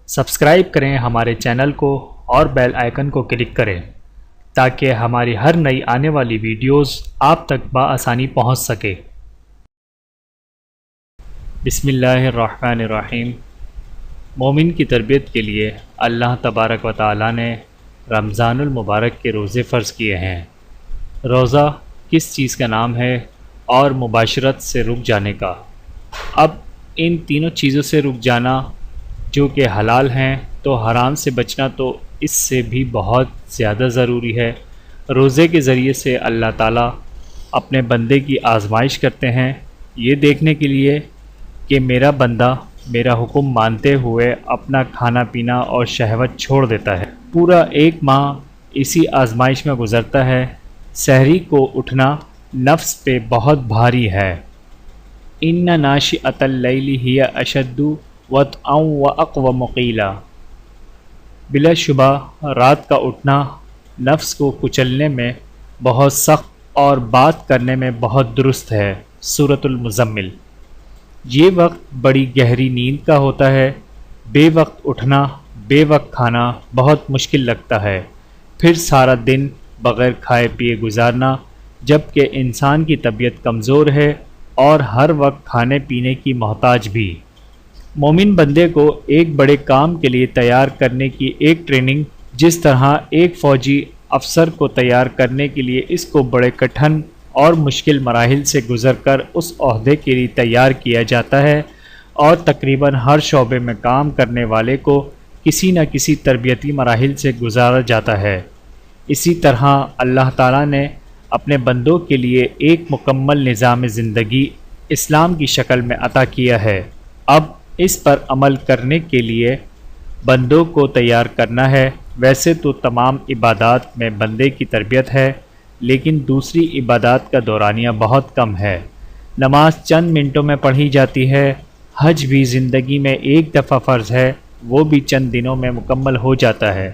Subscribe کریں ہمارے channel کو اور بیل آئیکن کو کلک کریں تاکہ ہماری ہر نئی آنے والی ویڈیوز آپ تک بآسانی پہنچ سکے۔ بسم اللہ الرحمن الرحیم۔ مومن کی تربیت کے لیے اللہ تبارک و تعالی نے رمضان المبارک کے روزے فرض کیے ہیں۔ روزہ کس چیز کا نام ہے اور مباشرت سے رک جانے کا۔ اب ان تینوں چیزوں سے رک جانا جو کہ حلال ہیں تو حرام سے بچنا تو اس سے بھی بہت زیادہ ضروری ہے۔ روزے کے ذریعے سے اللہ تعالیٰ اپنے بندے کی آزمائش کرتے ہیں، یہ دیکھنے کے لیے کہ میرا بندہ میرا حکم مانتے ہوئے اپنا کھانا پینا اور شہوت چھوڑ دیتا ہے۔ پورا ایک ماہ اسی آزمائش میں گزرتا ہے۔ سحری کو اٹھنا نفس پہ بہت بھاری ہے۔ ان ناشئۃ اللیل ہی اشد وطئا واقوم قیلا۔ بلا شبہ رات کا اٹھنا نفس کو کچلنے میں بہت سخت اور بات کرنے میں بہت درست ہے۔ سورۃ المزمل۔ یہ وقت بڑی گہری نیند کا ہوتا ہے۔ بے وقت اٹھنا، بے وقت کھانا بہت مشکل لگتا ہے، پھر سارا دن بغیر کھائے پیے گزارنا، جبکہ انسان کی طبیعت کمزور ہے اور ہر وقت کھانے پینے کی محتاج بھی۔ مومن بندے کو ایک بڑے کام کے لیے تیار کرنے کی ایک ٹریننگ، جس طرح ایک فوجی افسر کو تیار کرنے کے لیے اس کو بڑے کٹھن اور مشکل مراحل سے گزر کر اس عہدے کے لیے تیار کیا جاتا ہے، اور تقریباً ہر شعبے میں کام کرنے والے کو کسی نہ کسی تربیتی مراحل سے گزارا جاتا ہے۔ اسی طرح اللہ تعالیٰ نے اپنے بندوں کے لیے ایک مکمل نظام زندگی اسلام کی شکل میں عطا کیا ہے۔ اب اس پر عمل کرنے کے لیے بندوں کو تیار کرنا ہے۔ ویسے تو تمام عبادات میں بندے کی تربیت ہے، لیکن دوسری عبادات کا دورانیہ بہت کم ہے۔ نماز چند منٹوں میں پڑھی جاتی ہے، حج بھی زندگی میں ایک دفعہ فرض ہے، وہ بھی چند دنوں میں مکمل ہو جاتا ہے،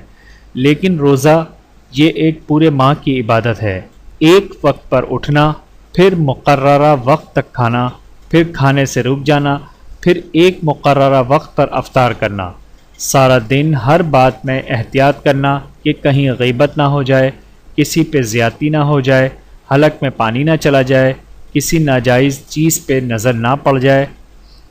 لیکن روزہ یہ ایک پورے ماہ کی عبادت ہے۔ ایک وقت پر اٹھنا، پھر مقررہ وقت تک کھانا، پھر کھانے سے رک جانا، پھر ایک مقررہ وقت پر افطار کرنا، سارا دن ہر بات میں احتیاط کرنا کہ کہیں غیبت نہ ہو جائے، کسی پہ زیادتی نہ ہو جائے، حلق میں پانی نہ چلا جائے، کسی ناجائز چیز پہ نظر نہ پڑ جائے۔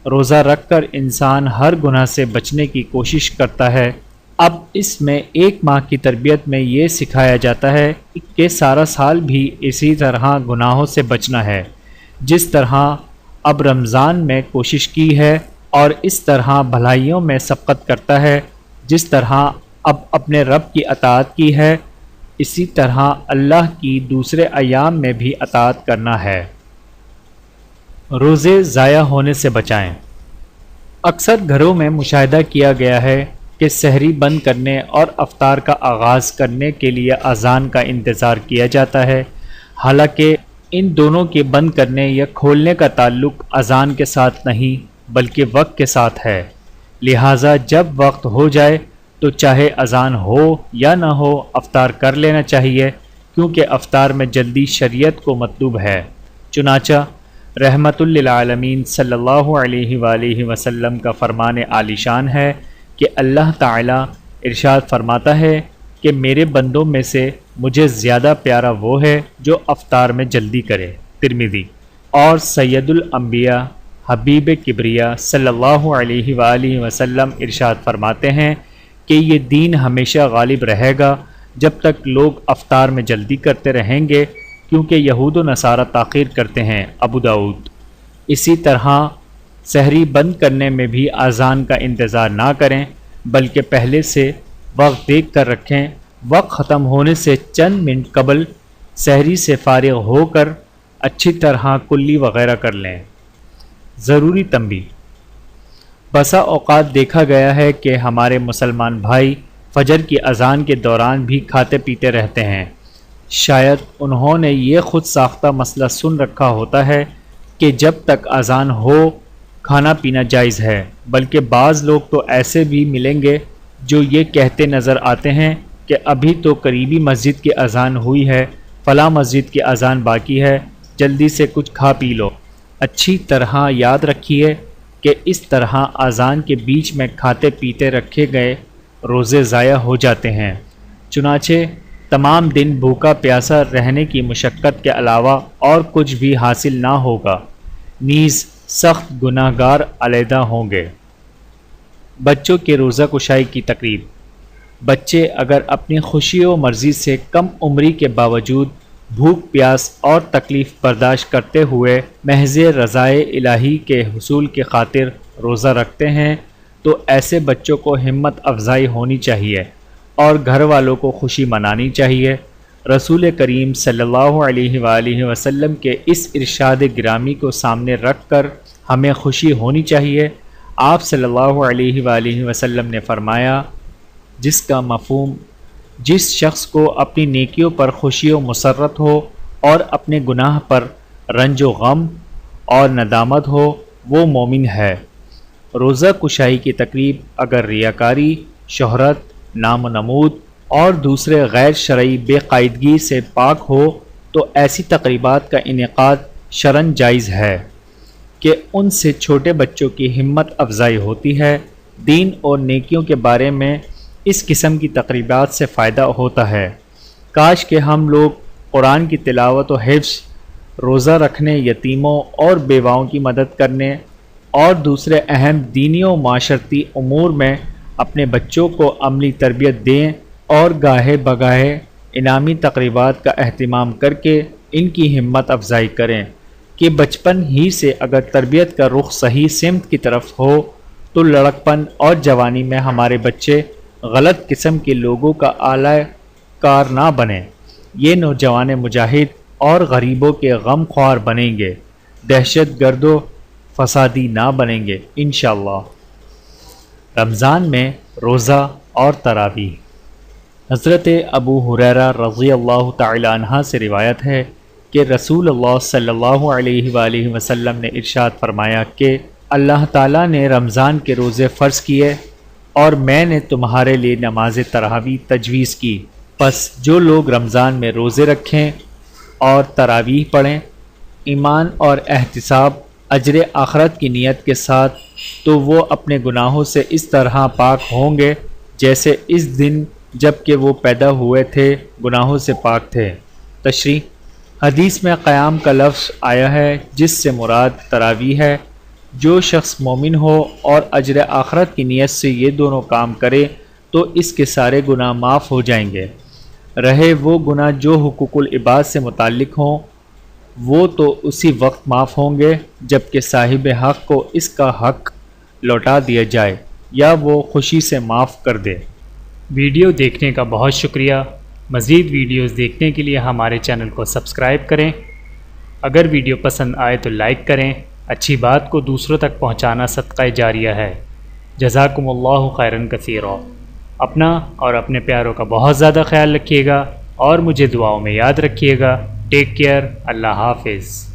روزہ رکھ کر انسان ہر گناہ سے بچنے کی کوشش کرتا ہے۔ اب اس میں ایک ماہ کی تربیت میں یہ سکھایا جاتا ہے کہ سارا سال بھی اسی طرح گناہوں سے بچنا ہے، جس طرح اب رمضان میں کوشش کی ہے، اور اس طرح بھلائیوں میں سبقت کرتا ہے، جس طرح اب اپنے رب کی اطاعت کی ہے، اسی طرح اللہ کی دوسرے ایام میں بھی اطاعت کرنا ہے۔ روزے ضائع ہونے سے بچائیں۔ اکثر گھروں میں مشاہدہ کیا گیا ہے کہ سحری بند کرنے اور افطار کا آغاز کرنے کے لیے اذان کا انتظار کیا جاتا ہے، حالانکہ ان دونوں کے بند کرنے یا کھولنے کا تعلق اذان کے ساتھ نہیں بلکہ وقت کے ساتھ ہے۔ لہٰذا جب وقت ہو جائے تو چاہے اذان ہو یا نہ ہو افطار کر لینا چاہیے، کیونکہ افطار میں جلدی شریعت کو مطلوب ہے۔ چنانچہ رحمت للعالمین صلی اللہ علیہ وآلہ وسلم کا فرمان عالی شان ہے کہ اللہ تعالیٰ ارشاد فرماتا ہے کہ میرے بندوں میں سے مجھے زیادہ پیارا وہ ہے جو افطار میں جلدی کرے۔ ترمذی۔ اور سید الانبیاء حبیب کبریا صلی اللہ علیہ وآلہ وسلم ارشاد فرماتے ہیں کہ یہ دین ہمیشہ غالب رہے گا جب تک لوگ افطار میں جلدی کرتے رہیں گے، کیونکہ یہود و نصارہ تاخیر کرتے ہیں۔ ابو داؤد۔ اسی طرح سحری بند کرنے میں بھی اذان کا انتظار نہ کریں بلکہ پہلے سے وقت دیکھ کر رکھیں۔ وقت ختم ہونے سے چند منٹ قبل سحری سے فارغ ہو کر اچھی طرح کلی وغیرہ کر لیں۔ ضروری تنبیہ۔ بسا اوقات دیکھا گیا ہے کہ ہمارے مسلمان بھائی فجر کی اذان کے دوران بھی کھاتے پیتے رہتے ہیں۔ شاید انہوں نے یہ خود ساختہ مسئلہ سن رکھا ہوتا ہے کہ جب تک اذان ہو کھانا پینا جائز ہے، بلکہ بعض لوگ تو ایسے بھی ملیں گے جو یہ کہتے نظر آتے ہیں کہ ابھی تو قریبی مسجد کی اذان ہوئی ہے، فلاں مسجد کی اذان باقی ہے، جلدی سے کچھ کھا پی لو۔ اچھی طرح یاد رکھیے کہ اس طرح اذان کے بیچ میں کھاتے پیتے رکھے گئے روزے ضائع ہو جاتے ہیں۔ چنانچہ تمام دن بھوکا پیاسا رہنے کی مشقت کے علاوہ اور کچھ بھی حاصل نہ ہوگا، نیز سخت گناہ گار علیحدہ ہوں گے۔ بچوں کے روزہ کشائی کی تقریب۔ بچے اگر اپنی خوشی و مرضی سے کم عمری کے باوجود بھوک پیاس اور تکلیف برداشت کرتے ہوئے محض رضائے الہی کے حصول کی خاطر روزہ رکھتے ہیں تو ایسے بچوں کو ہمت افزائی ہونی چاہیے اور گھر والوں کو خوشی منانی چاہیے۔ رسول کریم صلی اللہ علیہ وآلہ وسلم کے اس ارشاد گرامی کو سامنے رکھ کر ہمیں خوشی ہونی چاہیے۔ آپ صلی اللہ علیہ وآلہ وسلم نے فرمایا، جس کا مفہوم جس شخص کو اپنی نیکیوں پر خوشی و مسرت ہو اور اپنے گناہ پر رنج و غم اور ندامت ہو، وہ مومن ہے۔ روزہ کشائی کی تقریب اگر ریاکاری، شہرت، نام و نمود اور دوسرے غیر شرعی بے قاعدگی سے پاک ہو تو ایسی تقریبات کا انعقاد شرعاً جائز ہے کہ ان سے چھوٹے بچوں کی ہمت افزائی ہوتی ہے۔ دین اور نیکیوں کے بارے میں اس قسم کی تقریبات سے فائدہ ہوتا ہے۔ کاش کہ ہم لوگ قرآن کی تلاوت و حفظ، روزہ رکھنے، یتیموں اور بیواؤں کی مدد کرنے اور دوسرے اہم دینی و معاشرتی امور میں اپنے بچوں کو عملی تربیت دیں اور گاہے بگاہے انعامی تقریبات کا اہتمام کر کے ان کی ہمت افزائی کریں کہ بچپن ہی سے اگر تربیت کا رخ صحیح سمت کی طرف ہو تو لڑکپن اور جوانی میں ہمارے بچے غلط قسم کے لوگوں کا اعلی کار نہ بنیں۔ یہ نوجوان مجاہد اور غریبوں کے غم خوار بنیں گے، دہشت گرد و فسادی نہ بنیں گے انشاءاللہ۔ رمضان میں روزہ اور تراویح۔ حضرت ابو ہریرہ رضی اللہ تعالی عنہ سے روایت ہے کہ رسول اللہ صلی اللہ علیہ وآلہ وسلم نے ارشاد فرمایا کہ اللہ تعالیٰ نے رمضان کے روزے فرض کیے اور میں نے تمہارے لیے نماز تراویح تجویز کی، پس جو لوگ رمضان میں روزے رکھیں اور تراویح پڑھیں ایمان اور احتساب اجر آخرت کی نیت کے ساتھ تو وہ اپنے گناہوں سے اس طرح پاک ہوں گے جیسے اس دن جب کہ وہ پیدا ہوئے تھے گناہوں سے پاک تھے۔ تشریح: حدیث میں قیام کا لفظ آیا ہے جس سے مراد تراویح ہے۔ جو شخص مومن ہو اور اجر آخرت کی نیت سے یہ دونوں کام کرے تو اس کے سارے گناہ معاف ہو جائیں گے، رہے وہ گناہ جو حقوق العباد سے متعلق ہوں وہ تو اسی وقت معاف ہوں گے جبکہ صاحب حق کو اس کا حق لوٹا دیا جائے یا وہ خوشی سے معاف کر دے۔ ویڈیو دیکھنے کا بہت شکریہ۔ مزید ویڈیوز دیکھنے کے لیے ہمارے چینل کو سبسکرائب کریں۔ اگر ویڈیو پسند آئے تو لائک کریں۔ اچھی بات کو دوسروں تک پہنچانا صدقہ جاریہ ہے۔ جزاکم اللہ خیرا کثیرا۔ اپنا اور اپنے پیاروں کا بہت زیادہ خیال رکھیے گا اور مجھے دعاؤں میں یاد رکھیے گا۔ Take care. اللہ حافظ۔